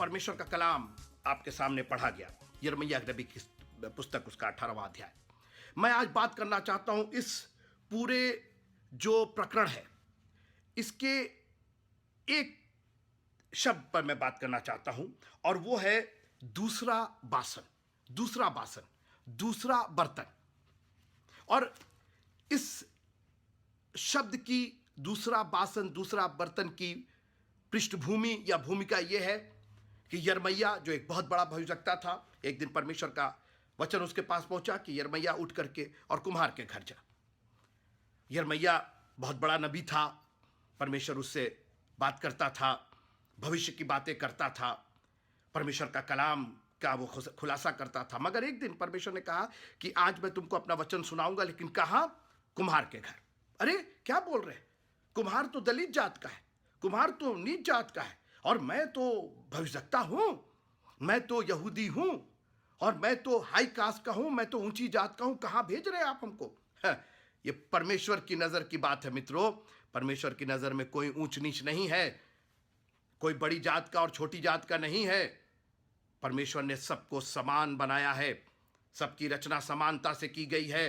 परमेश्वर का कलाम आपके सामने पढ़ा गया, यिर्मयाह नबी की पुस्तक उसका 18वां अध्याय। मैं आज बात करना चाहता हूं इस पूरे जो प्रकरण है इसके एक शब्द पर मैं बात करना चाहता हूं, और वो है दूसरा बासन, दूसरा बासन, दूसरा बर्तन। और इस शब्द की दूसरा बासन, दूसरा बर्तन की पृष्ठभूमि या भूमिका यह है कि यिर्मयाह जो एक बहुत बड़ा भविष्यवक्ता था, एक दिन परमेश्वर का वचन उसके पास पहुंचा कि यिर्मयाह उठ करके और कुम्हार के घर जा। यिर्मयाह बहुत बड़ा नबी था, परमेश्वर उससे बात करता था, भविष्य की बातें करता था, परमेश्वर का कलाम का वो खुलासा करता था। मगर एक दिन परमेश्वर ने कहा कि आज मैं तुमको अपना वचन सुनाऊंगा, लेकिन कहाँ? कुम्हार के घर। अरे क्या बोल रहे? कुम्हार तो दलित जात का है, कुम्हार तो नीच जात का है, और मैं तो भविष्यवक्ता हूं, मैं तो यहूदी हूं, और मैं तो हाई कास्ट का हूं, मैं तो ऊंची जात का हूं, कहां भेज रहे हैं आप हमको? ये परमेश्वर की नजर की बात है मित्रों। परमेश्वर की नजर में कोई ऊंच नीच नहीं है, कोई बड़ी जात का और छोटी जात का नहीं है। परमेश्वर ने सबको समान बनाया है, सबकी रचना समानता से की गई है।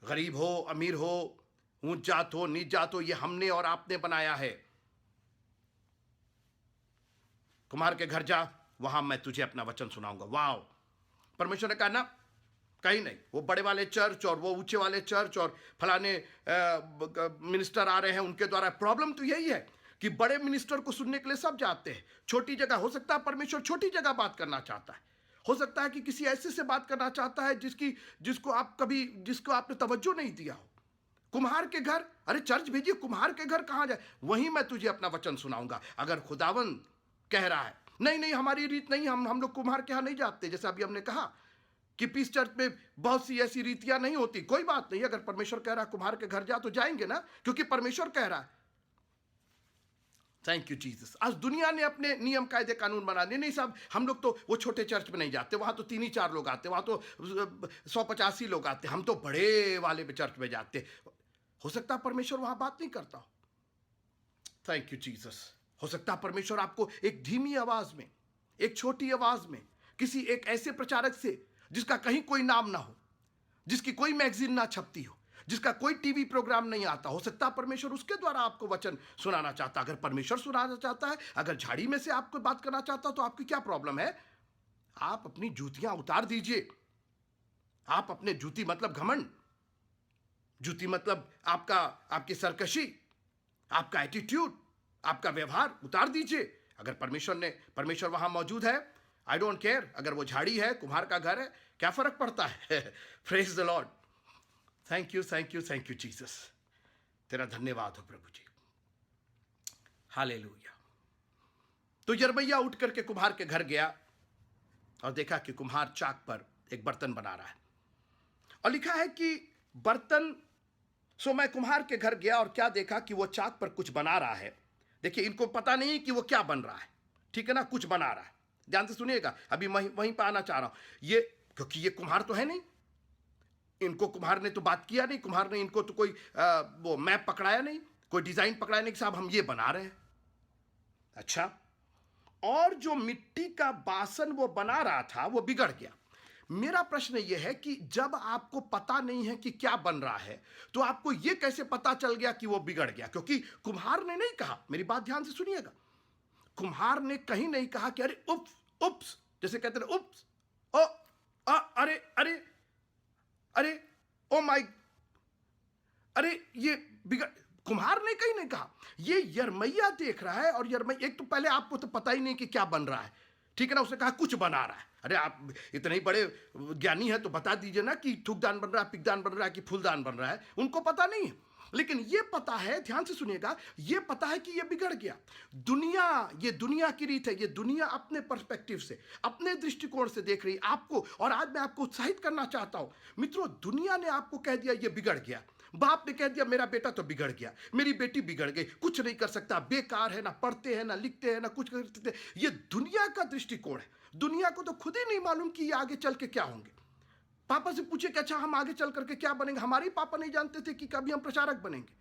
गरीब हो, अमीर हो, ऊंच जात हो, नीच जात हो, ये हमने और आपने बनाया है। कुम्हार के घर जा, वहां मैं तुझे अपना वचन सुनाऊंगा। वाह! परमेश्वर ने कहा ना, कहीं नहीं। वो बड़े वाले चर्च और वो ऊंचे वाले चर्च और फलाने मिनिस्टर आ रहे हैं, उनके द्वारा। प्रॉब्लम तो यही है कि बड़े मिनिस्टर को सुनने के लिए सब जाते हैं। छोटी जगह, हो सकता है परमेश्वर छोटी जगह बात करना चाहता है, हो सकता है कि किसी ऐसे से बात करना चाहता है जिसको आपने तवज्जो नहीं दिया हो। कुम्हार के घर, अरे चर्च भेजिए, कुम्हार के घर कहां जाए? वहीं मैं तुझे अपना वचन सुनाऊंगा। अगर खुदावन कह रहा है नहीं नहीं हमारी रीत नहीं, हम लोग कुम्हार के यहां नहीं जाते, जैसे अभी हमने कहा कि पीस चर्च में बहुत सी ऐसी रीतियां नहीं होती, कोई बात नहीं। अगर परमेश्वर कह रहा है कुम्हार के घर जा, तो जाएंगे ना, क्योंकि परमेश्वर कह रहा है। Thank you Jesus. आज दुनिया ने अपने नियम कायदे कानून बना दिए। नहीं साहब, हम लोग तो वो छोटे चर्च में नहीं जाते, वहां तो 3 ही 4 लोग आते, वहां तो 185 लोग आते, हम तो बड़े वाले चर्च में जाते। हो सकता है परमेश्वर वहां बात नहीं करता हो। Thank you Jesus. हो सकता है परमेश्वर आपको एक धीमी आवाज में, एक छोटी आवाज में, किसी एक ऐसे प्रचारक से जिसका कहीं कोई नाम ना हो, जिसकी कोई मैगजीन ना छपती हो, जिसका कोई टीवी प्रोग्राम नहीं आता, हो सकता है परमेश्वर उसके द्वारा आपको वचन सुनाना चाहता। अगर परमेश्वर सुनाना चाहता है, अगर झाड़ी में से आपको बात करना चाहता, तो आपकी क्या प्रॉब्लम है? आप अपनी जूतियां उतार दीजिए। आप अपने जूती मतलब घमंड, जूती मतलब आपकी सरकशी, आपका एटीट्यूड, आपका व्यवहार उतार दीजिए। अगर परमेश्वर वहां मौजूद है, आई डोंट केयर। अगर वो झाड़ी है, कुम्हार का घर है, क्या फर्क पड़ता है? Praise the Lord. Thank you thank you thank you Jesus. तेरा धन्यवाद हो प्रभु जी। हालेलुया। तो यिर्मयाह उठ करके कुम्हार के घर गया और देखा कि कुम्हार चाक पर एक बर्तन बना रहा है, और लिखा है कि बर्तन। सो मैं कुम्हार के घर गया और क्या देखा कि वो चाक पर कुछ बना रहा है। देखिए, इनको पता नहीं कि वो क्या बन रहा है, ठीक है ना? कुछ बना रहा है। ध्यान से सुनिएगा, अभी वहीं पर आना चाह रहा हूं। क्योंकि ये कुम्हार तो है नहीं, इनको कुम्हार ने तो बात किया नहीं, कुम्हार ने इनको तो कोई वो मैप पकड़ाया नहीं, कोई डिजाइन पकड़ाया नहीं कि साहब हम ये बना रहे हैं। अच्छा, और जो मिट्टी का बासन वो बना रहा था वो बिगड़ गया। मेरा प्रश्न यह है कि जब आपको पता नहीं है कि क्या बन रहा है, तो आपको यह कैसे पता चल गया कि वो बिगड़ गया? क्योंकि कुम्हार ने नहीं कहा, मेरी बात ध्यान से सुनिएगा, कुम्हार ने कहीं नहीं कहा कि अरे उप्स उप्स, जैसे कहते हैं उप्स, ओ अरे अरे अरे ओ माय, अरे ये बिगड़। कुम्हार ने कहीं नहीं कहा, ये यिर्मयाह देख रहा है। और यिर्मयाह, एक तो पहले आपको तो पता ही नहीं कि क्या बन रहा है, ठीक है ना? उसने कहा कुछ बना रहा है। अरे आप इतने ही बड़े ज्ञानी हैं तो बता दीजिए ना कि थूकदान बन रहा है, पिकदान बन रहा है कि फूलदान बन रहा है। उनको पता नहीं है, लेकिन ये पता है, ध्यान से सुनिएगा, ये पता है कि ये बिगड़ गया। ये दुनिया की रीत है, ये दुनिया अपने पर्सपेक्टिव से, अपने दृष्टिकोण से देख रही आपको। और आज मैं आपको उत्साहित करना चाहता हूं मित्रों, दुनिया ने आपको कह दिया ये बिगड़ गया, बाप ने कह दिया मेरा बेटा तो बिगड़ गया, मेरी बेटी बिगड़ गई, कुछ नहीं कर सकता, बेकार है, ना पढ़ते हैं, ना लिखते हैं, ना कुछ करते। ये दुनिया का दृष्टिकोण है। दुनिया को तो खुद ही नहीं मालूम कि ये आगे चल के क्या होंगे। पापा से पूछे कि अच्छा हम आगे चल करके क्या बनेंगे? हमारे पापा नहीं जानते थे कि कभी हम प्रचारक बनेंगे।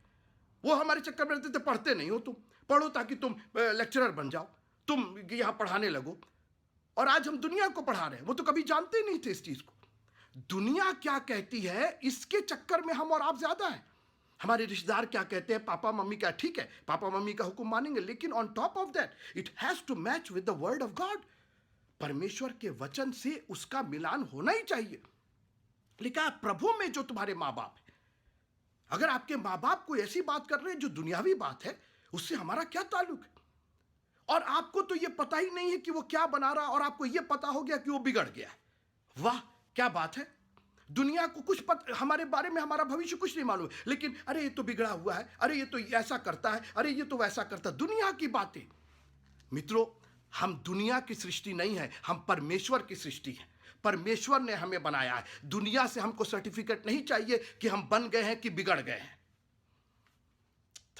वो हमारे चक्कर में रहते थे, पढ़ते नहीं हो तुम, पढ़ो ताकि तुम लेक्चरर बन जाओ, तुम यहां पढ़ाने लगो। और आज हम दुनिया को पढ़ा रहे हैं, वो तो कभी जानते ही नहीं थे इस चीज को। दुनिया क्या कहती है इसके चक्कर में हम और आप ज्यादा हैं। हमारे रिश्तेदार क्या कहते हैं, पापा मम्मी क्या, ठीक है पापा मम्मी का हुक्म मानेंगे, लेकिन on top of that it has to match with the word of God. परमेश्वर के वचन से उसका मिलान होना ही चाहिए। लिखा है प्रभु में जो तुम्हारे माँ बाप है। अगर आपके माँ बाप कोई ऐसी बात कर रहे हैं जो दुनियावी बात है, उससे हमारा क्या ताल्लुक है। और आपको तो यह पता ही नहीं है कि वो क्या बना रहा, और आपको यह पता हो गया कि वो बिगड़ गया। वाह क्या बात है। दुनिया को कुछ हमारे बारे में, हमारा भविष्य कुछ नहीं मालूम, लेकिन अरे ये तो बिगड़ा हुआ है, अरे ये तो ऐसा करता है, अरे ये तो वैसा करता है। दुनिया की बातें। मित्रों, हम दुनिया की सृष्टि नहीं है, हम परमेश्वर की सृष्टि है। परमेश्वर ने हमें बनाया है। दुनिया से हमको सर्टिफिकेट नहीं चाहिए कि हम बन गए हैं कि बिगड़ गए हैं।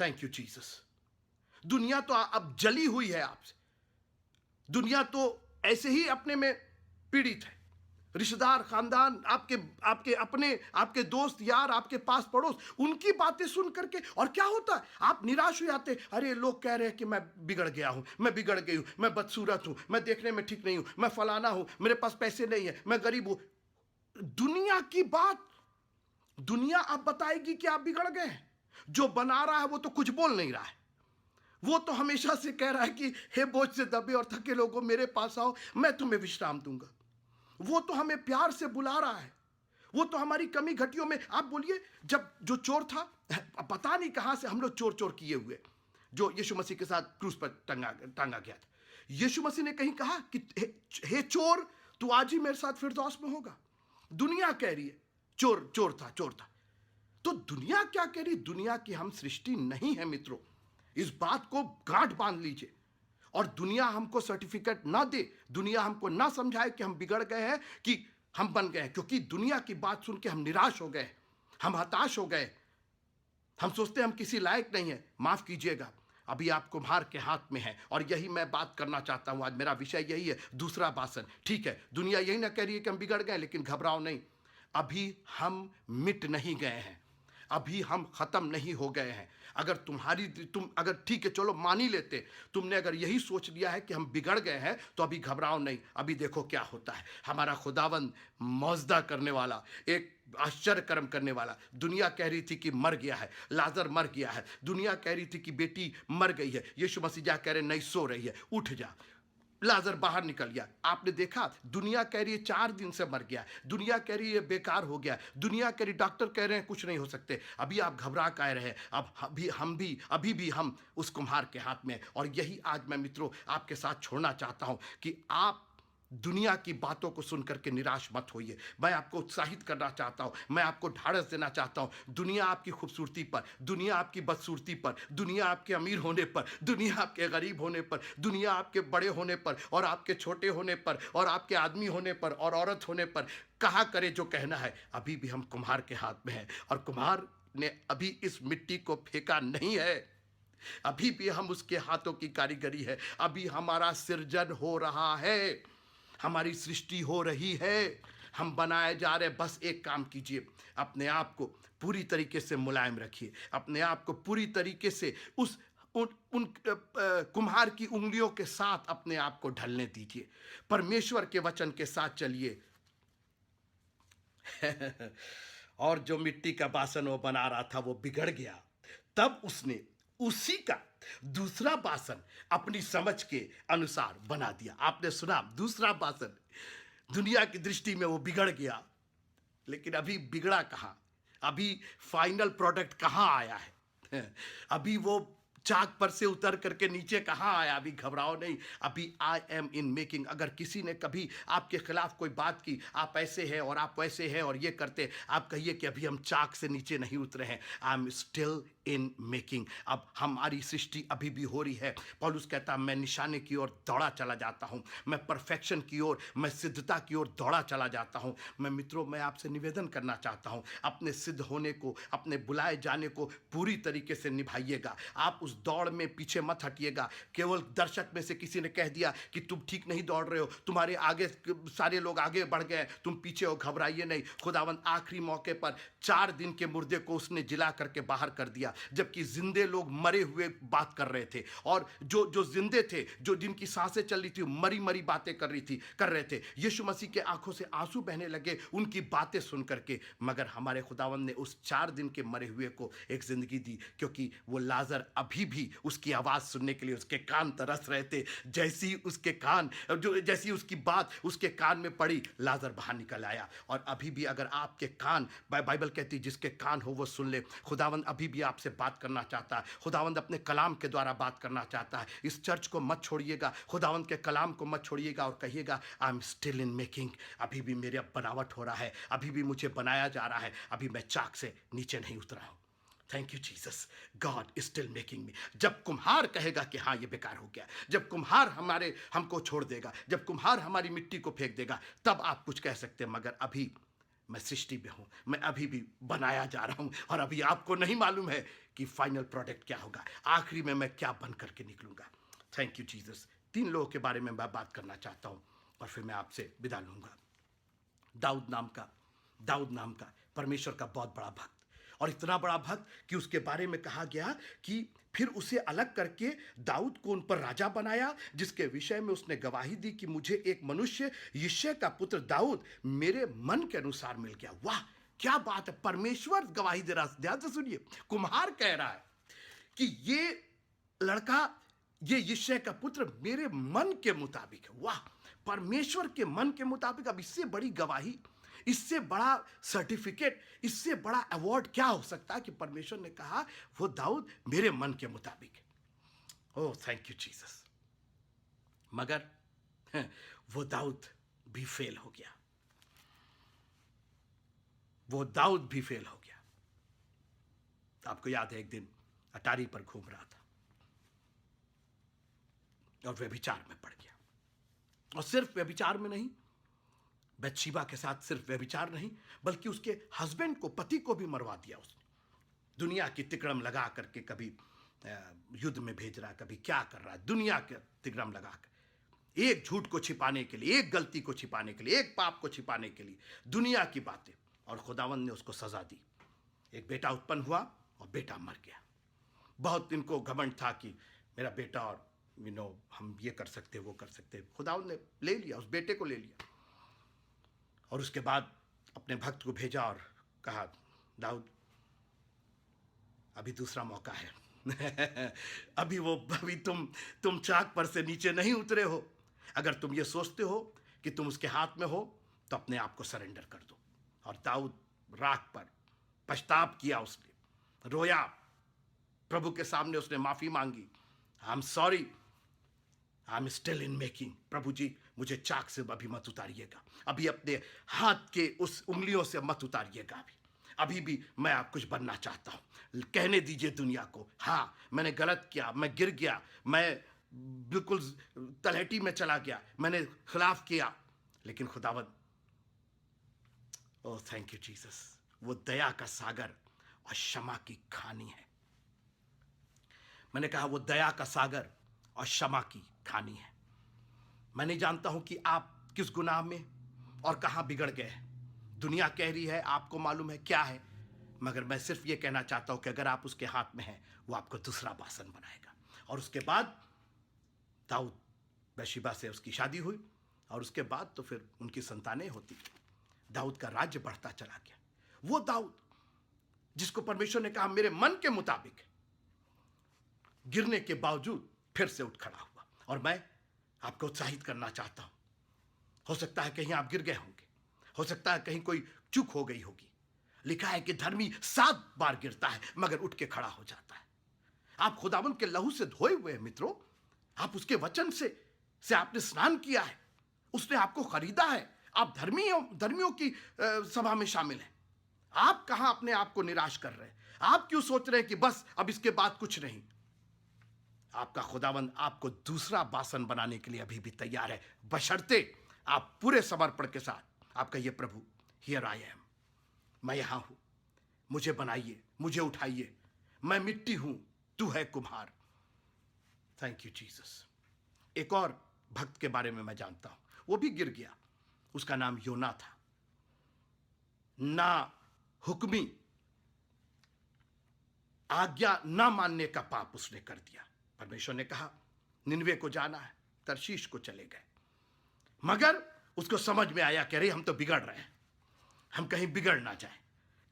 Thank you Jesus. दुनिया तो अब जली हुई है आपसे। दुनिया तो ऐसे ही अपने में पीड़ित है। रिश्तेदार, खानदान, आपके आपके अपने, आपके दोस्त यार, आपके पास पड़ोस, उनकी बातें सुन करके और क्या होता है, आप निराश हो जाते। अरे लोग कह रहे हैं कि मैं बिगड़ गया हूं, मैं बिगड़ गई हूं, मैं बदसूरत हूं, मैं देखने में ठीक नहीं हूं, मैं फलाना हूं, मेरे पास पैसे नहीं है, मैं गरीब हूं। दुनिया की बात। दुनिया अब बताएगी कि आप बिगड़ गए हैं। जो बना रहा है वो तो कुछ बोल नहीं रहा है। वो तो हमेशा से कह रहा है कि हे बोझ से दबे और थके लोगों मेरे पास आओ, मैं तुम्हें विश्राम दूंगा। वो तो हमें प्यार से बुला रहा है। वो तो हमारी कमी घटियों में, आप बोलिए, जब जो चोर था, पता नहीं कहां से हम लोग चोर चोर किए हुए, जो यीशु मसीह के साथ क्रूस पर टांगा गया था। यीशु मसीह ने कहीं कहा कि हे चोर, तू आज ही मेरे साथ फिरदौस में होगा। दुनिया कह रही है चोर चोर था, चोर था। तो दुनिया क्या कह रही? दुनिया की हम सृष्टि नहीं है मित्रों। इस बात को गांठ बांध लीजिए। और दुनिया हमको सर्टिफिकेट ना दे, दुनिया हमको ना समझाए कि हम बिगड़ गए हैं, कि हम बन गए हैं। क्योंकि दुनिया की बात सुन के हम निराश हो गए, हम हताश हो गए, हम सोचते हैं हम किसी लायक नहीं है। माफ कीजिएगा, अभी आप कुम्हार के हाथ में है। और यही मैं बात करना चाहता हूं। आज मेरा विषय यही है, दूसरा बासन। ठीक है, दुनिया यही ना कह रही है कि हम बिगड़ गए, लेकिन घबराओ नहीं, अभी हम मिट नहीं गए हैं, अभी हम खत्म नहीं हो गए हैं। अगर तुम अगर ठीक है चलो मान ही लेते, तुमने अगर यही सोच लिया है कि हम बिगड़ गए हैं, तो अभी घबराओ नहीं। अभी देखो क्या होता है। हमारा खुदावंद मौजदा करने वाला, एक आश्चर्य कर्म करने वाला। दुनिया कह रही थी कि मर गया है, लाजर मर गया है। दुनिया कह रही थी कि बेटी मर गई है। यीशु मसीह जा कह रहे नहीं, सो रही है, उठ जा। लाजर बाहर निकल गया। आपने देखा, दुनिया कह रही है 4 दिन से मर गया, दुनिया कह रही है बेकार हो गया, दुनिया कह रही, डॉक्टर कह रहे हैं कुछ नहीं हो सकते। अभी आप घबरा कह रहे हैं। अब अभी भी हम उस कुम्हार के हाथ में। और यही आज मैं मित्रों आपके साथ छोड़ना चाहता हूं कि आप दुनिया की बातों को सुनकर के निराश मत होइए। मैं आपको उत्साहित करना चाहता हूं, मैं आपको ढाढ़स देना चाहता हूं। दुनिया आपकी खूबसूरती पर, दुनिया आपकी बदसूरती पर, दुनिया आपके अमीर होने पर, दुनिया आपके गरीब होने पर, दुनिया आपके बड़े होने पर और आपके छोटे होने पर, और आपके आदमी होने पर और औरत होने पर कहा करे जो कहना है। अभी भी हम कुम्हार के हाथ में हैं, और कुम्हार ने अभी इस मिट्टी को फेंका नहीं है। अभी भी हम उसके हाथों की कारीगरी है। अभी हमारा सृजन हो रहा है, हमारी सृष्टि हो रही है, हम बनाए जा रहे। बस एक काम कीजिए, अपने आप को पूरी तरीके से मुलायम रखिए, अपने आप को पूरी तरीके से उस उन कुम्हार की उंगलियों के साथ अपने आप को ढलने दीजिए। परमेश्वर के वचन के साथ चलिए। और जो मिट्टी का बासन वो बना रहा था वो बिगड़ गया। तब उसने उसी का दूसरा बासन अपनी समझ के अनुसार बना दिया। आपने सुना, दूसरा बासन। दुनिया की दृष्टि में वो बिगड़ गया, लेकिन अभी बिगड़ा कहां, अभी फाइनल प्रोडक्ट कहां आया है, अभी वो चाक पर से उतर करके नीचे कहां आया। अभी घबराओ नहीं, अभी आई एम इन मेकिंग। अगर किसी ने कभी आपके खिलाफ कोई बात की, आप ऐसे हैं और आप वैसे हैं और ये करते, आप कहिए कि अभी हम चाक से नीचे नहीं उतरे हैं, आई एम स्टिल इन मेकिंग। अब हमारी सृष्टि अभी भी हो रही है। पौलुस कहता, मैं निशाने की ओर दौड़ा चला जाता हूं, मैं परफेक्शन की ओर, मैं सिद्धता की ओर दौड़ा चला जाता हूं। मैं मित्रों, मैं आपसे निवेदन करना चाहता हूं, अपने सिद्ध होने को, अपने बुलाए जाने को पूरी तरीके से निभाइएगा। आप उस उस दौड़ में पीछे मत हटिएगा। केवल दर्शक में से किसी ने कह दिया कि तुम ठीक नहीं दौड़ रहे हो, तुम्हारे आगे सारे लोग आगे बढ़ गए, तुम पीछे हो, घबराइए नहीं। खुदावंद आखिरी मौके पर 4 दिन के मुर्दे को उसने जिला करके बाहर कर दिया, जबकि जिंदे लोग मरे हुए बात कर रहे थे, और जो जो जिंदे थे, जो जिनकी सांसें चल रही थी, मरी मरी बातें कर रहे थे। यीशु मसीह के आंखों से आंसू बहने लगे उनकी बातें सुन करके। मगर हमारे खुदावंद ने उस 4 दिन के मरे हुए को एक जिंदगी दी, क्योंकि वो लाजर अभी भी उसकी आवाज सुनने के लिए उसके कान तरस रहे थे। जैसी उसकी बात उसके कान में पड़ी, लाजर बाहर निकल आया। और अभी भी अगर आपके कान, बाइबल कहती जिसके कान हो वो सुन ले। खुदावंद अभी भी आपसे बात करना चाहता है, खुदावंद अपने कलाम के द्वारा बात करना चाहता है। इस चर्च को मत छोड़िएगा, खुदावंद के कलाम को मत छोड़िएगा और कहिएगा आई एम स्टिल इन मेकिंग। अभी भी मेरा बनावट हो रहा है, अभी भी मुझे बनाया जा रहा है, अभी मैं चाक से नीचे नहीं उतरा हूं। Thank you Jesus, God is still making me. जब कुम्हार कहेगा कि हाँ ये बेकार हो गया, जब कुम्हार हमको छोड़ देगा, जब कुम्हार हमारी मिट्टी को फेंक देगा, तब आप कुछ कह सकते हैं। मगर अभी मैं सृष्टि में हूं, मैं अभी भी बनाया जा रहा हूं, और अभी आपको नहीं मालूम है कि फाइनल प्रोडक्ट क्या होगा, आखिरी में मैं क्या बन करके निकलूंगा। Thank you Jesus. 3 लोगों के बारे में मैं बात करना चाहता हूं और फिर मैं आपसे विदा लूंगा। दाऊद नाम का परमेश्वर का बहुत बड़ा भक्त, और इतना बड़ा भक्त कि उसके बारे में कहा गया कि फिर उसे अलग करके दाऊद को उन पर राजा बनाया, जिसके विषय में उसने गवाही दी कि मुझे एक मनुष्य यिशै का पुत्र दाऊद मेरे मन के अनुसार मिल गया। वाह क्या बात है, परमेश्वर गवाही दे रहा है। ध्यान से सुनिए, कुम्हार कह रहा है कि ये लड़का, ये यिशै का पुत्र मेरे मन के मुताबिक है। वाह, परमेश्वर के मन के मुताबिक। अब इससे बड़ी गवाही, इससे बड़ा सर्टिफिकेट, इससे बड़ा अवार्ड क्या हो सकता है कि परमेश्वर ने कहा वो दाऊद मेरे मन के मुताबिक है। Oh thank you Jesus. मगर वो दाऊद भी फेल हो गया, वो दाऊद भी फेल हो गया। आपको याद है एक दिन अटारी पर घूम रहा था और व्यभिचार में पड़ गया, और सिर्फ व्यभिचार में नहीं, बत्शीबा के साथ सिर्फ व्यभिचार नहीं, बल्कि उसके हस्बैंड को, पति को भी मरवा दिया उसने। दुनिया की तिकड़म लगा करके, कभी युद्ध में भेज रहा है, कभी क्या कर रहा है, दुनिया के तिकड़म लगा कर, एक झूठ को छिपाने के लिए, एक गलती को छिपाने के लिए, एक पाप को छिपाने के लिए, दुनिया की बातें। और खुदावंद ने उसको सजा दी। एक बेटा उत्पन्न हुआ और बेटा मर गया। बहुत इनको घमंड था कि मेरा बेटा, और हम ये कर सकते, वो कर सकते। खुदावंद ने ले लिया, उस बेटे को ले लिया, और उसके बाद अपने भक्त को भेजा और कहा दाऊद अभी दूसरा मौका है। अभी तुम चाक पर से नीचे नहीं उतरे हो। अगर तुम ये सोचते हो कि तुम उसके हाथ में हो तो अपने आप को सरेंडर कर दो। और दाऊद राख पर पछतावा किया, उसने रोया, प्रभु के सामने उसने माफी मांगी। I am sorry, I am still in making. प्रभु जी मुझे चाक से अभी मत उतारिएगा, अभी अपने हाथ के उस उंगलियों से मत उतारिएगा, अभी भी मैं आप कुछ बनना चाहता हूं। कहने दीजिए दुनिया को, हाँ मैंने गलत किया, मैं गिर गया, मैं बिल्कुल तलहटी में चला गया, मैंने खिलाफ किया, लेकिन खुदावंद, ओह थैंक यू जीसस, वो दया का सागर और क्षमा की खानी है। मैंने कहा वो दया का सागर और क्षमा की खानी है। मैं नहीं जानता हूं कि आप किस गुनाह में और कहां बिगड़ गए हैं। दुनिया कह रही है, आपको मालूम है क्या है, मगर मैं सिर्फ ये कहना चाहता हूं कि अगर आप उसके हाथ में हैं, वो आपको दूसरा बासन बनाएगा। और उसके बाद दाऊद, बत्शीबा से उसकी शादी हुई, और उसके बाद तो फिर उनकी संतानें होती। दाऊद का राज्य बढ़ता चला गया। वो दाऊद जिसको परमेश्वर ने कहा मेरे मन के मुताबिक, गिरने के बावजूद फिर से उठ खड़ा हुआ। और मैं आपको उत्साहित करना चाहता हूं, हो सकता है कहीं आप गिर गए होंगे, हो सकता है कहीं कोई चूक हो गई होगी। लिखा है कि धर्मी 7 बार गिरता है मगर उठ के खड़ा हो जाता है। आप खुदावंद के लहू से धोए हुए हैं मित्रों, आप उसके वचन से आपने स्नान किया है, उसने आपको खरीदा है, आप धर्मियों की सभा में शामिल हैं। आप कहां अपने आप को निराश कर रहे हैं? आप क्यों सोच रहे हैं कि बस अब इसके बाद कुछ नहीं? आपका खुदावंद आपको दूसरा बासन बनाने के लिए अभी भी तैयार है, बशर्ते आप पूरे समर्पण के साथ आप कहिए प्रभु हियर आई एम, मैं यहां हूं, मुझे बनाइए, मुझे उठाइए, मैं मिट्टी हूं, तू है कुम्हार, थैंक यू जीसस। एक और भक्त के बारे में मैं जानता हूं, वो भी गिर गया। उसका नाम योना था। ना हुक्मी आज्ञा ना मानने का पाप उसने कर दिया। परमेश्वर ने कहा निनवे को जाना है, तरशीश को चले गए। मगर उसको समझ में आया कि अरे हम तो बिगड़ रहे हैं, हम कहीं बिगड़ ना जाए,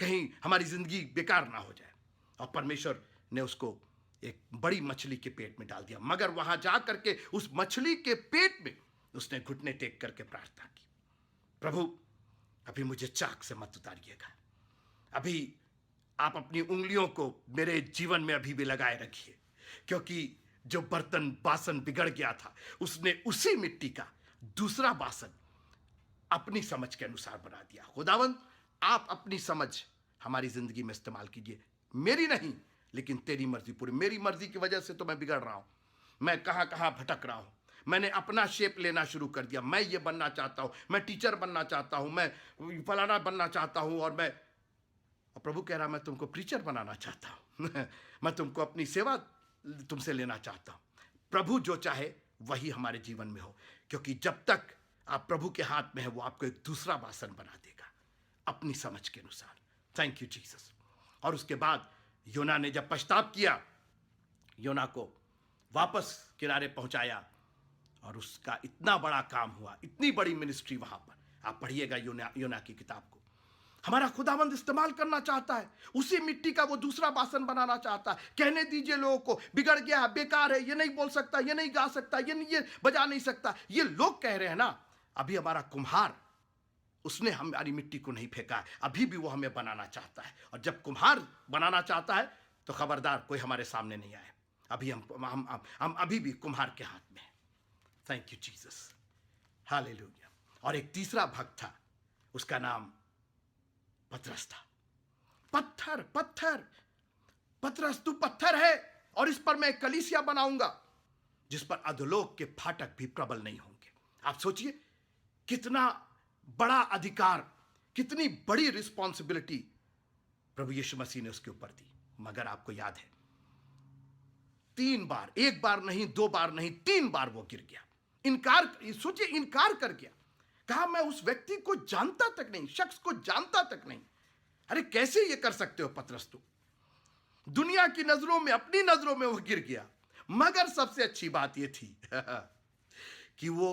कहीं हमारी जिंदगी बेकार ना हो जाए। और परमेश्वर ने उसको एक बड़ी मछली के पेट में डाल दिया। मगर वहां जा करके उस मछली के पेट में उसने घुटने टेक करके प्रार्थना की, प्रभु अभी मुझे चाक से मत उतारिएगा, अभी आप अपनी उंगलियों को मेरे जीवन में अभी भी लगाए रखिए, क्योंकि जो बर्तन बासन बिगड़ गया था उसने उसी मिट्टी का दूसरा बासन अपनी समझ के अनुसार बना दिया। खुदावंद आप अपनी समझ हमारी जिंदगी में इस्तेमाल कीजिए, मेरी नहीं लेकिन तेरी मर्जी पूरी। मेरी मर्जी की वजह से तो मैं बिगड़ रहा हूं, मैं कहां कहां भटक रहा हूं, मैंने अपना शेप लेना शुरू कर दिया। मैं ये बनना चाहता हूं, मैं टीचर बनना चाहता हूं, मैं फलाना बनना चाहता हूं, और प्रभु कह रहा मैं तुमको प्रीचर बनाना चाहता हूं मैं तुमको अपनी सेवा तुमसे लेना चाहता हूं। प्रभु जो चाहे वही हमारे जीवन में हो, क्योंकि जब तक आप प्रभु के हाथ में है वो आपको एक दूसरा बासन बना देगा अपनी समझ के अनुसार। Thank you Jesus. और उसके बाद योना ने जब पछताव किया, योना को वापस किनारे पहुंचाया और उसका इतना बड़ा काम हुआ, इतनी बड़ी मिनिस्ट्री वहां पर। आप पढ़िएगा योना की किताब को। हमारा खुदावंद इस्तेमाल करना चाहता है, उसी मिट्टी का वो दूसरा बासन बनाना चाहता है। कहने दीजिए लोगों को बिगड़ गया है, बेकार है, ये नहीं बोल सकता, ये नहीं गा सकता, ये बजा नहीं सकता, ये लोग कह रहे हैं ना। अभी हमारा कुम्हार, उसने हमारी मिट्टी को नहीं फेंका है, अभी भी वो हमें बनाना चाहता है। और जब कुम्हार बनाना चाहता है तो खबरदार कोई हमारे सामने नहीं आए। अभी हम अभी भी कुम्हार के हाथ में हैं। Thank you Jesus, hallelujah. और एक तीसरा भक्त था, उसका नाम पतरस था। पत्थर पत्थर, पतरस तू पत्थर है और इस पर मैं कलीसिया बनाऊंगा जिस पर अधोलोक के फाटक भी प्रबल नहीं होंगे। आप सोचिए कितना बड़ा अधिकार, कितनी बड़ी रिस्पॉन्सिबिलिटी प्रभु यीशु मसीह ने उसके ऊपर दी। मगर आपको याद है 3 बार, 1 बार नहीं, 2 बार नहीं, 3 बार वो गिर गया, इनकार, सोचिए इनकार कर गया। कहा मैं उस व्यक्ति को जानता तक नहीं, शख्स को जानता तक नहीं। अरे कैसे ये कर सकते हो पतरस तुम? दुनिया की नजरों में, अपनी नजरों में वो गिर गया। मगर सबसे अच्छी बात ये थी कि वो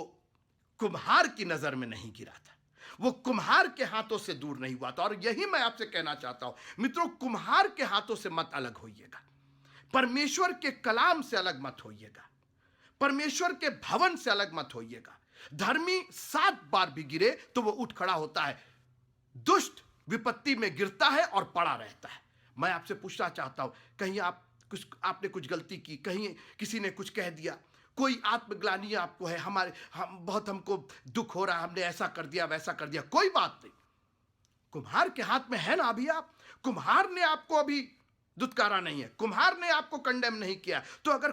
कुम्हार की नजर में नहीं गिरा था, वो कुम्हार के हाथों से दूर नहीं हुआ था। और यही मैं आपसे कहना चाहता हूं मित्रों, कुम्हार के हाथों से मत अलग होइएगा, परमेश्वर के कलाम से अलग मत होइएगा, परमेश्वर के भवन से अलग मत होइएगा। धर्मी 7 बार भी गिरे तो वो उठ खड़ा होता है, दुष्ट विपत्ति में गिरता है और पड़ा रहता है। मैं आपसे पूछना चाहता हूं, कहीं आपने कुछ गलती की, कहीं किसी ने कुछ कह दिया, कोई आत्मग्लानि आपको है, बहुत हमको दुख हो रहा है, हमने ऐसा कर दिया वैसा कर दिया, कोई बात नहीं, कुम्हार के हाथ में है ना अभी आप। कुम्हार ने आपको अभी दुत्कारा नहीं है, कुम्हार ने आपको कंडेम नहीं किया। तो अगर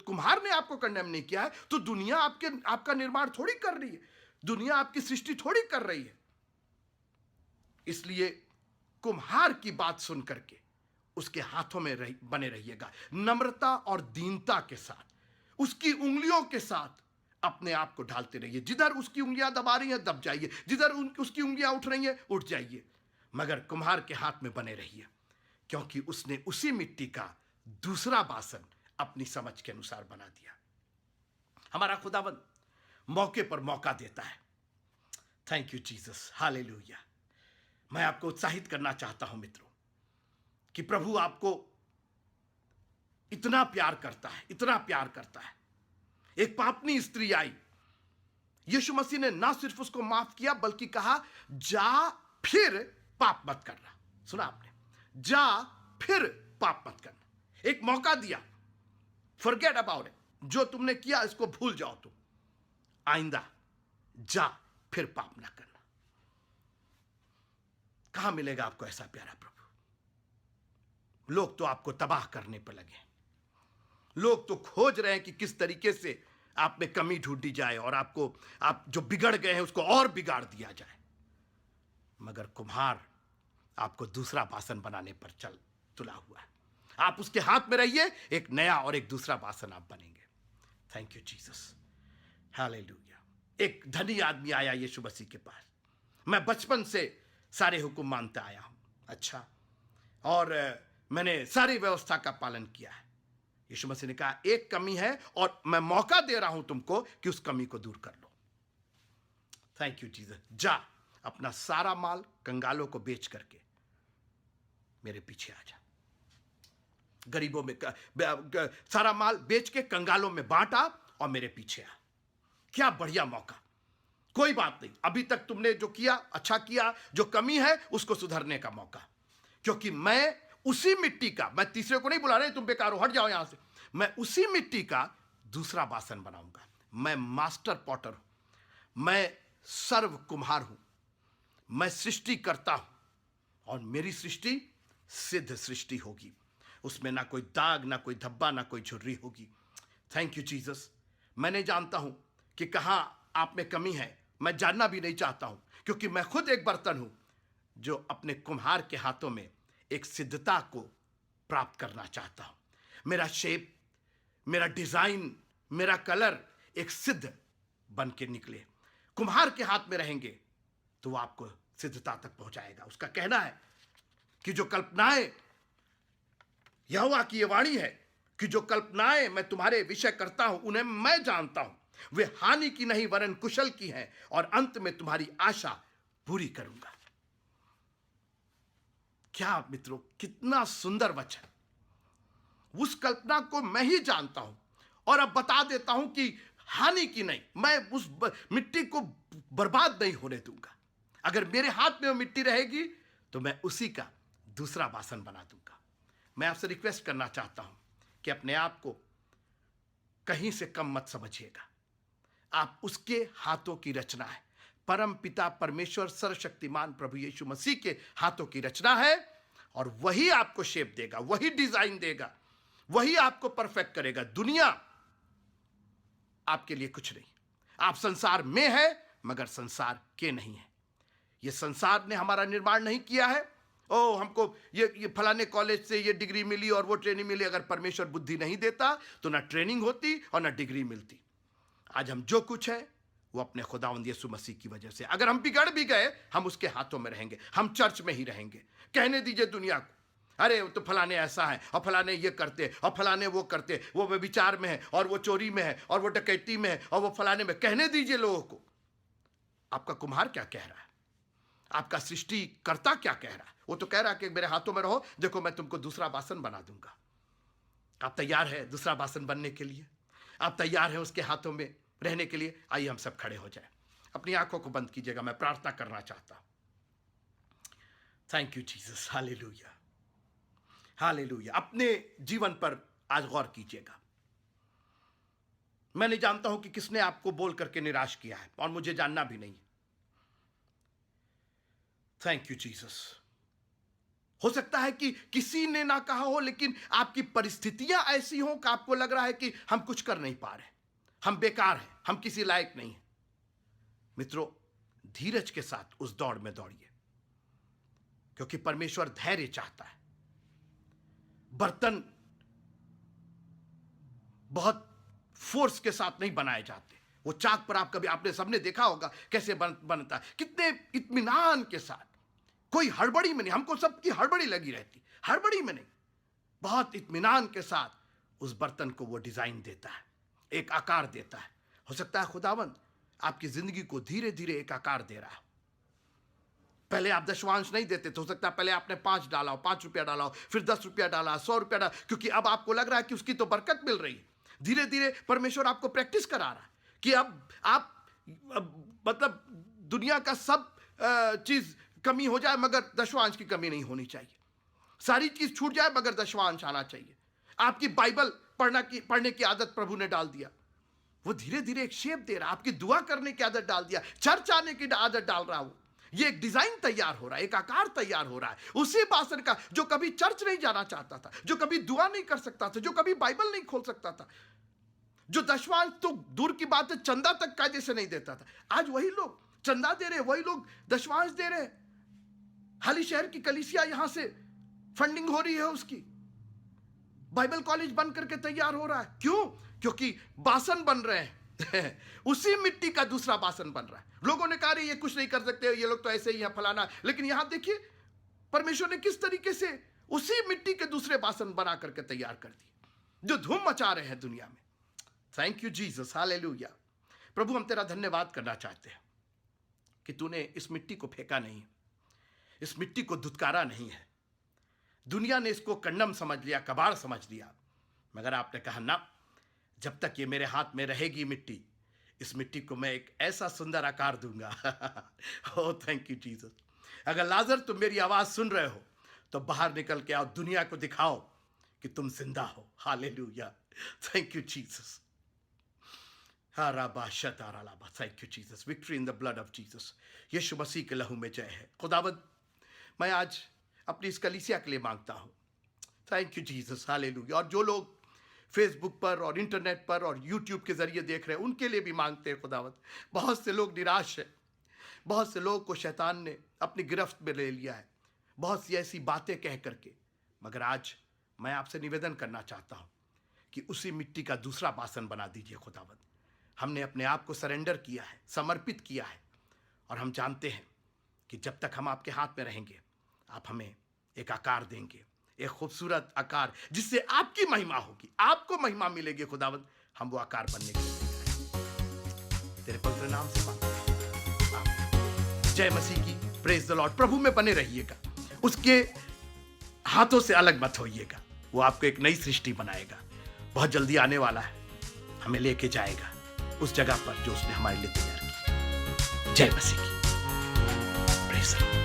कुम्हार ने आपको कंडेम नहीं किया है तो दुनिया आपका निर्माण थोड़ी कर रही है, दुनिया आपकी सृष्टि थोड़ी कर रही है। इसलिए कुम्हार की बात सुन करके उसके हाथों में बने रहिएगा, नम्रता और दीनता के साथ, उसकी उंगलियों के साथ अपने आप को ढालते रहिए। जिधर उसकी उंगलियां दबा रही हैं दब जाइए, जिधर उसकी उंगलियां उठ रही हैं उठ जाइए, मगर कुम्हार के हाथ में बने रहिए, क्योंकि उसने उसी मिट्टी का दूसरा बासन अपनी समझ के अनुसार बना दिया। हमारा खुदावंद मौके पर मौका देता है। Thank you Jesus, hallelujah. मैं आपको उत्साहित करना चाहता हूं मित्रों कि प्रभु आपको इतना प्यार करता है, इतना प्यार करता है। एक पापनी स्त्री आई, यीशु मसीह ने ना सिर्फ उसको माफ किया बल्कि कहा जा फिर पाप मत करना। सुना आपने? जा फिर पाप मत करना। एक मौका दिया, फॉरगेट अबाउट इट, जो तुमने किया इसको भूल जाओ, तुम आइंदा जा फिर पाप ना करना। कहां मिलेगा आपको ऐसा प्यारा प्रभु? लोग तो आपको तबाह करने पर लगे, लोग तो खोज रहे हैं कि किस तरीके से आप में कमी ढूंढी जाए और आप जो बिगड़ गए हैं उसको और बिगाड़ दिया जाए। मगर कुम्हार आपको दूसरा बासन बनाने पर तुला हुआ है। आप उसके हाथ में रहिए, एक नया और एक दूसरा बासन आप बनेंगे। Thank you Jesus, hallelujah. एक धनी आदमी आया यीशु मसीह के पास, मैं बचपन से सारे हुक्म मानता आया हूं, अच्छा, और मैंने सारी व्यवस्था का पालन किया है। यीशु मसीह ने कहा एक कमी है और मैं मौका दे रहा हूं तुमको कि उस कमी को दूर कर लो। थैंक यू जीसस, जा अपना सारा माल कंगालों को बेच करके मेरे पीछे आ जा। गरीबों में सारा माल बेच के कंगालों में बांटा और मेरे पीछे आ। क्या बढ़िया मौका। कोई बात नहीं, अभी तक तुमने जो किया अच्छा किया, जो कमी है उसको सुधरने का मौका, क्योंकि मैं उसी मिट्टी का, मैं तीसरे को नहीं बुला रहे तुम बेकार हो हट जाओ यहां से, मैं उसी मिट्टी का दूसरा बासन बनाऊंगा। मैं मास्टर पॉटर हूं, मैं सर्व कुम्हार हूं, मैं सृष्टि करता हूं और मेरी सृष्टि सिद्ध सृष्टि होगी, उसमें ना कोई दाग, ना कोई धब्बा, ना कोई झुर्री होगी। Thank you Jesus. मैं नहीं जानता हूं कि कहां आप में कमी है, मैं जानना भी नहीं चाहता हूं, क्योंकि मैं खुद एक बर्तन हूं जो अपने कुम्हार के हाथों में एक सिद्धता को प्राप्त करना चाहता हूं। मेरा शेप, मेरा डिजाइन, मेरा कलर एक सिद्ध बन के निकले। कुम्हार के हाथ में रहेंगे तो वो आपको सिद्धता तक पहुंचाएगा। उसका कहना है कि जो कल्पनाएं, यहोवा की ये वाणी है कि जो कल्पनाएं मैं तुम्हारे विषय करता हूं उन्हें मैं जानता हूं, वे हानि की नहीं वरन कुशल की हैं, और अंत में तुम्हारी आशा पूरी करूंगा। क्या मित्रों, कितना सुंदर वचन। उस कल्पना को मैं ही जानता हूं और अब बता देता हूं कि हानि की नहीं, मैं उस मिट्टी को बर्बाद नहीं होने दूंगा। अगर मेरे हाथ में वो मिट्टी रहेगी तो मैं उसी का दूसरा बासन बना दूंगा। मैं आपसे रिक्वेस्ट करना चाहता हूं कि अपने आप को कहीं से कम मत समझिएगा। आप उसके हाथों की रचना है। परम पिता परमेश्वर सर्वशक्तिमान प्रभु यीशु मसीह के हाथों की रचना है, और वही आपको शेप देगा, वही डिजाइन देगा, वही आपको परफेक्ट करेगा। दुनिया आपके लिए कुछ नहीं। आप संसार में है मगर संसार के नहीं है। यह संसार ने हमारा निर्माण नहीं किया है। ओ हमको ये फलाने कॉलेज से ये डिग्री मिली और वो ट्रेनिंग मिली। अगर परमेश्वर बुद्धि नहीं देता तो ना ट्रेनिंग होती और ना डिग्री मिलती। आज हम जो कुछ है वो अपने खुदावंद यीशु मसीह की वजह से। अगर हम बिगड़ भी गए हम उसके हाथों में रहेंगे, हम चर्च में ही रहेंगे। कहने दीजिए दुनिया को, अरे तो फलाने ऐसा है और फलाने ये करते और फलाने वो करते, वो व्यभिचार में है और वो चोरी में है और वो डकैती में है और वो फलाने में। कहने दीजिए लोगों को। आपका कुम्हार क्या कह रहा है? आपका सृष्टि करता क्या कह रहा है? वो तो कह रहा है कि मेरे हाथों में रहो, देखो मैं तुमको दूसरा बासन बना दूंगा। आप तैयार है दूसरा बासन बनने के लिए? आप तैयार है उसके हाथों में रहने के लिए? आइए हम सब खड़े हो जाए, अपनी आंखों को बंद कीजिएगा। मैं प्रार्थना करना चाहता हूं। Thank you Jesus, hallelujah, hallelujah. अपने जीवन पर आज गौर कीजिएगा। मैं नहीं जानता हूं कि किसने आपको बोल करके निराश किया है, और मुझे जानना भी नहीं। Thank you Jesus. हो सकता है कि किसी ने ना कहा हो, लेकिन आपकी परिस्थितियां ऐसी हों कि आपको लग रहा है कि हम कुछ कर नहीं पा रहे, हम बेकार हैं, हम किसी लायक नहीं हैं। मित्रों, धीरज के साथ उस दौड़ में दौड़िए, क्योंकि परमेश्वर धैर्य चाहता है। बर्तन बहुत फोर्स के साथ नहीं बनाए जाते। वो चाक पर आप कभी, आपने सबने देखा होगा कैसे बनता है, कितने इत्मीनान के साथ, कोई हड़बड़ी में नहीं। हमको सबकी हड़बड़ी लगी रहती, हड़बड़ी में नहीं, बहुत इत्मीनान के साथ उस बर्तन को वो डिजाइन देता है, एक आकार देता है। हो सकता है खुदावंद आपकी जिंदगी को धीरे धीरे एक आकार दे रहा है। पहले आप दशवांश नहीं देते तो हो सकता है पहले आपने 5 डाला हो, 5 रुपया डाला हो, फिर 10 रुपया डाला, 100 रुपया डाला, क्योंकि अब आपको लग रहा है कि उसकी तो बरकत मिल रही है। धीरे धीरे परमेश्वर आपको प्रैक्टिस करा रहा है कि अब आप मतलब दुनिया का सब चीज कमी हो जाए मगर दशवांश की कमी नहीं होनी चाहिए। सारी चीज छूट जाए मगर दशवांश आना चाहिए। आपकी बाइबल पढ़ने की आदत प्रभु ने डाल दिया, वो धीरे धीरे एक शेप दे रहा है। आपकी दुआ करने की आदत डाल दिया, चर्च आने की आदत डाल रहा हूं। ये एक डिजाइन तैयार हो रहा है, एक आकार तैयार हो रहा है उसी बासन का, जो कभी चर्च नहीं जाना चाहता था, जो कभी दुआ नहीं कर सकता था, जो कभी बाइबल नहीं खोल सकता था, जो दशवांश तो दूर की बात है चंदा तक कायदे से नहीं देता था, आज वही लोग चंदा दे रहे, वही लोग दशवांश दे रहे। हाली शहर की कलीसिया यहां से फंडिंग हो रही है, उसकी बाइबल कॉलेज बन करके तैयार हो रहा है। क्यों? क्योंकि बासन बन रहे हैं उसी मिट्टी का दूसरा बासन बन रहा है। लोगों ने कहा ये कुछ नहीं कर सकते, ये लोग तो ऐसे ही हैं, फलाना। लेकिन यहां देखिए परमेश्वर ने किस तरीके से उसी मिट्टी के दूसरे बासन बना करके तैयार कर दिए जो धूम मचा रहे हैं दुनिया में। Thank you Jesus, hallelujah. प्रभु हम तेरा धन्यवाद करना चाहते हैं कि तूने इस मिट्टी को फेंका नहीं, इस मिट्टी को धुतकारा नहीं है। दुनिया ने इसको कंडम समझ लिया, कबाड़ समझ लिया, मगर आपने कहा ना, जब तक ये मेरे हाथ में रहेगी मिट्टी, इस मिट्टी को मैं एक ऐसा सुंदर आकार दूंगा। Oh thank you Jesus. अगर लाजर तुम मेरी आवाज सुन रहे हो तो बाहर निकल के आओ, दुनिया को दिखाओ कि तुम जिंदा हो। Hallelujah, thank you Jesus. Thank you Jesus. Victory in the blood of Jesus. यीशु मसीह के लहू में जय है। खुदावंद मैं आज अपनी इस कलीसिया के लिए मांगता हूं। Thank you Jesus, hallelujah. और जो लोग फेसबुक पर और इंटरनेट पर और यूट्यूब के जरिए देख रहे हैं उनके लिए भी मांगते हैं खुदावंद। बहुत से लोग निराश हैं, बहुत से लोगों को शैतान ने अपनी गिरफ्त में ले लिया है, बहुत सी ऐसी बातें कह करके। मगर आज मैं आपसे निवेदन करना चाहता हूं कि उसी मिट्टी का दूसरा बासन बना दीजिए खुदावंद। हमने अपने आप को सरेंडर किया है, समर्पित किया है, और हम जानते हैं कि जब तक हम आपके हाथ में रहेंगे आप हमें एक आकार देंगे, एक खूबसूरत आकार जिससे आपकी महिमा होगी, आपको महिमा मिलेगी खुदावंद। हम वो आकार बनने के लिए तेरे पवित्र नाम से मांगते हैं, आमीन। जय मसीह की। Praise the Lord. प्रभु में बने रहिएगा, उसके हाथों से अलग मत होइएगा। वो आपको एक नई सृष्टि बनाएगा, बहुत जल्दी आने वाला है, हमें लेके जाएगा उस जगह पर जो उसने हमारे लिए तैयार की। जय मसीह की। Praise the Lord.